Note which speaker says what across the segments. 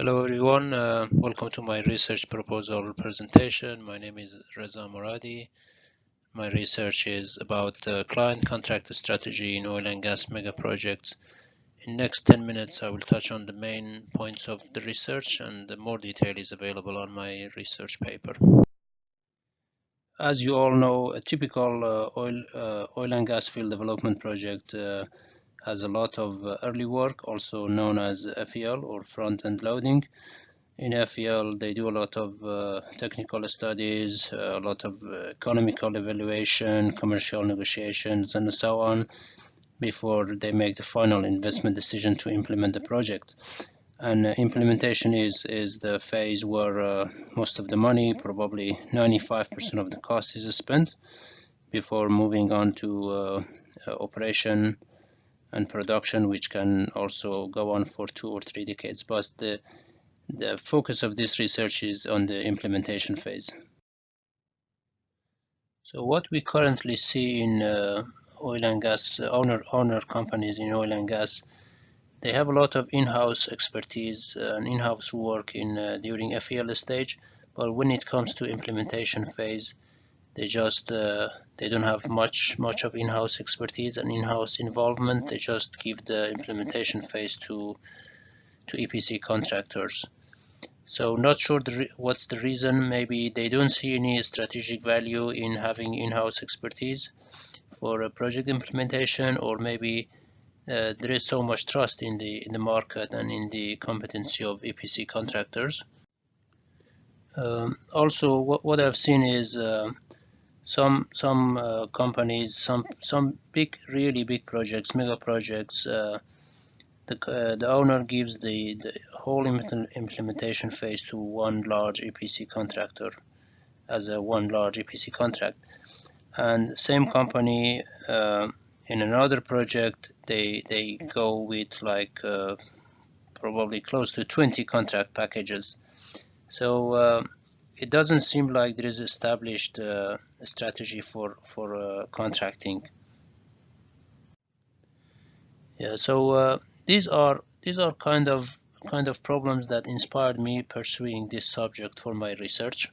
Speaker 1: Hello everyone, welcome to my research proposal presentation. My name is RezaMoradi. My research is about client contract strategy in oil and gas mega projects. In next 10 minutes I will touch on the main points of the research, and more detail is available on my research paper. As you all know, a typical oil and gas field development project has a lot of early work, also known as FEL or front-end loading. In FEL, they do a lot of technical studies, a lot of economical evaluation, commercial negotiations, and so on before they make the final investment decision to implement the project. And implementation is the phase where most of the money, probably 95% of the cost, is spent before moving on to operation and production, which can also go on for 2 or 3 decades. But the focus of this research is on the implementation phase. So what we currently see in oil and gas owner companies in oil and gas, they have a lot of in-house expertise and in-house work in during FEL stage, but when it comes to implementation phase, they just they don't have much of in-house expertise and in-house involvement. They just give the implementation phase to EPC contractors. So not sure what's the reason. Maybe they don't see any strategic value in having in-house expertise for a project implementation, or maybe there is so much trust in the market and in the competency of EPC contractors. Also, what I've seen is some companies, some really big projects, mega projects. The owner gives the whole implementation phase to one large EPC contractor as a one large EPC contract, and same company in another project they go with like probably close to 20 contract packages. So it doesn't seem like there is established strategy for contracting. Yeah, so these are kind of problems that inspired me pursuing this subject for my research.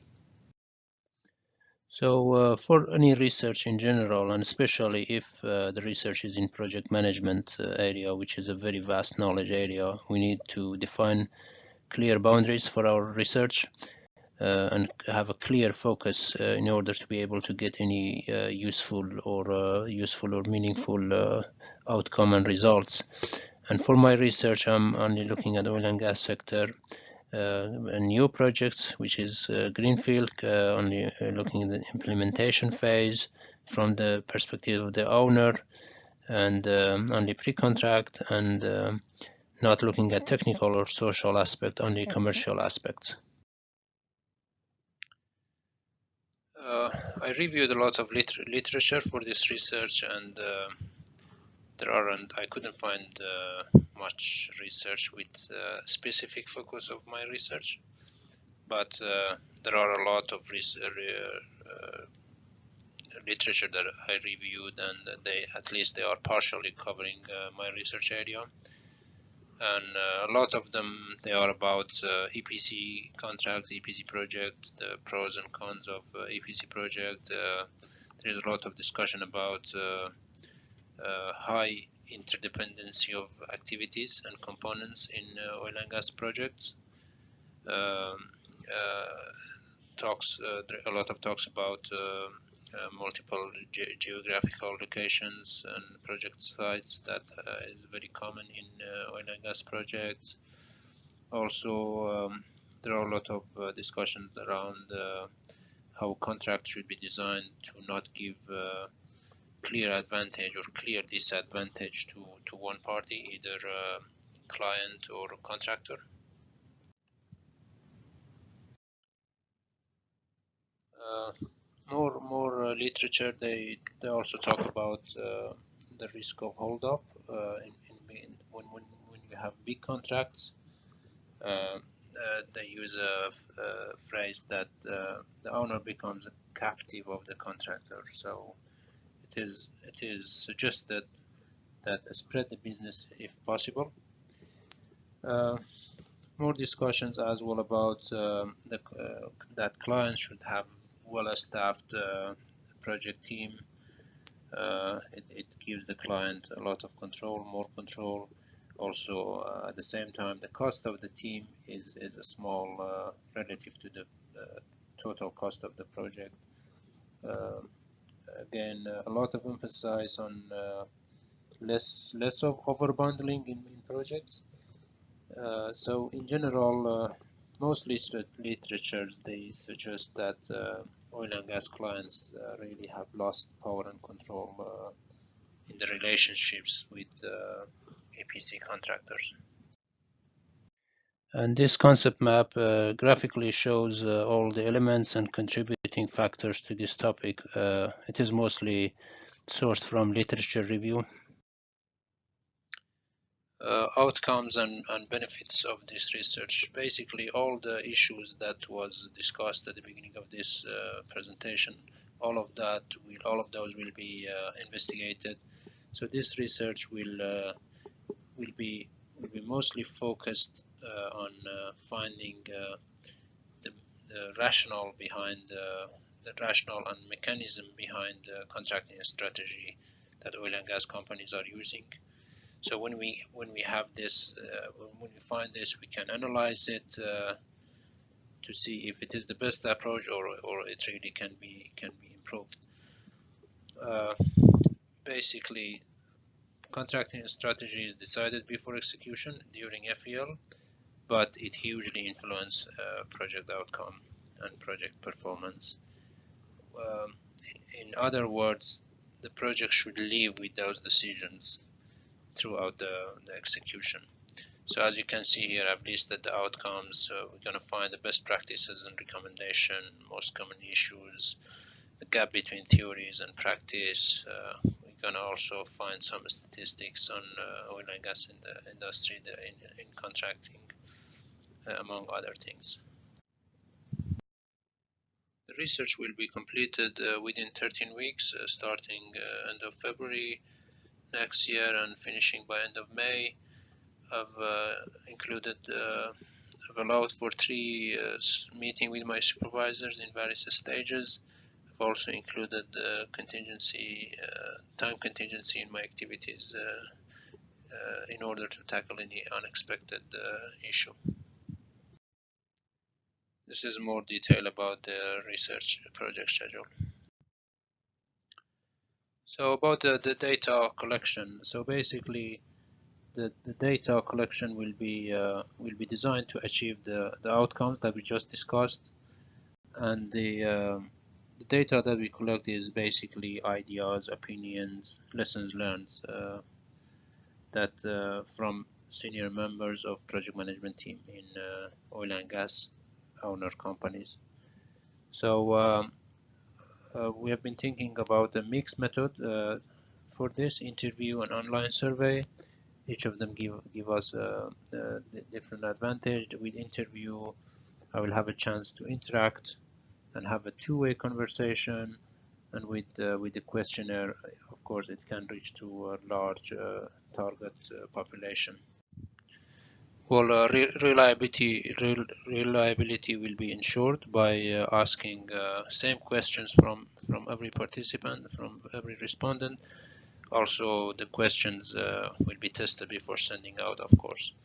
Speaker 1: So for any research in general, and especially if the research is in project management area, which is a very vast knowledge area, we need to define clear boundaries for our research and have a clear focus in order to be able to get any useful or meaningful outcome and results. And for my research, I'm only looking at oil and gas sector and new projects, which is greenfield, only looking at the implementation phase from the perspective of the owner, and only pre-contract, and not looking at technical or social aspect, only commercial aspects. I reviewed a lot of literature for this research, and I couldn't find much research with specific focus of my research, but there are a lot of literature that I reviewed, and they are partially covering my research area. And a lot of them, they are about EPC contracts, EPC projects, the pros and cons of EPC project. There is a lot of discussion about high interdependency of activities and components in oil and gas projects. A lot of talks about multiple geographical locations and project sites that is very common in oil and gas projects. Also, there are a lot of discussions around how contracts should be designed to not give clear advantage or clear disadvantage to one party, either client or contractor. More literature, they also talk about the risk of hold-up when you have big contracts. They use a phrase that the owner becomes a captive of the contractor. So it is suggested that spread the business if possible. More discussions as well about that clients should have well-staffed project team. It gives the client a lot of control, more control. Also, at the same time, the cost of the team is a small relative to the total cost of the project. Again, a lot of emphasis on less of overbundling in projects. So in general, most literatures they suggest that oil and gas clients really have lost power and control in the relationships with EPC contractors. And this concept map graphically shows all the elements and contributing factors to this topic. It is mostly sourced from literature review. Outcomes and benefits of this research. Basically, all the issues that was discussed at the beginning of this presentation, all of those will be investigated. So this research will be mostly focused on finding the rationale behind the rationale and mechanism behind the contracting strategy that oil and gas companies are using. So when we have this, when we find this, we can analyze it to see if it is the best approach or it really can be improved. Basically, contracting strategy is decided before execution during FEL, but it hugely influences project outcome and project performance. In other words, the project should live with those decisions throughout the execution. So as you can see here, I've listed the outcomes. We're going to find the best practices and recommendation, most common issues, the gap between theories and practice. We're going to also find some statistics on oil and gas in the industry, in contracting, among other things. The research will be completed within 13 weeks, starting end of February next year and finishing by end of May. I've allowed for 3 meetings with my supervisors in various stages. I've also included time contingency in my activities in order to tackle any unexpected issue. This is more detail about the research project schedule. So about the data collection. So basically, the data collection will be designed to achieve the outcomes that we just discussed, and the data that we collect is basically ideas, opinions, lessons learned that from senior members of project management team in oil and gas owner companies. So we have been thinking about a mixed method for this: interview and online survey. Each of them give us a different advantage. With interview, I will have a chance to interact and have a two-way conversation, and with the questionnaire, of course, it can reach to a large target population. Well, reliability will be ensured by asking same questions from every participant, from every respondent. Also, the questions will be tested before sending out, of course.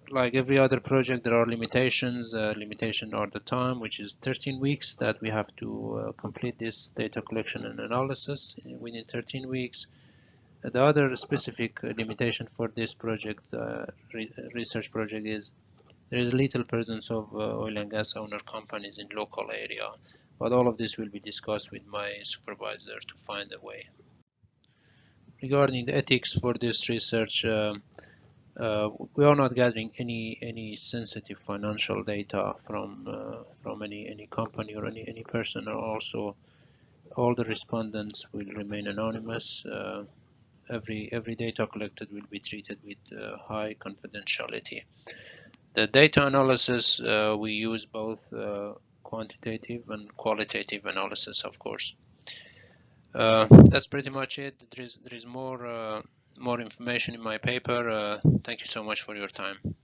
Speaker 1: Like every other project, there are limitations. Limitation are the time, which is 13 weeks that we have to complete this data collection and analysis within 13 weeks. The other specific limitation for this project, research project, is there is little presence of oil and gas owner companies in local area, but all of this will be discussed with my supervisor to find a way. Regarding the ethics for this research, we are not gathering any sensitive financial data from any company or any person, or also all the respondents will remain anonymous. Every data collected will be treated with high confidentiality. The data analysis, we use both quantitative and qualitative analysis, of course. That's pretty much it. There is more more information in my paper. Thank you so much for your time.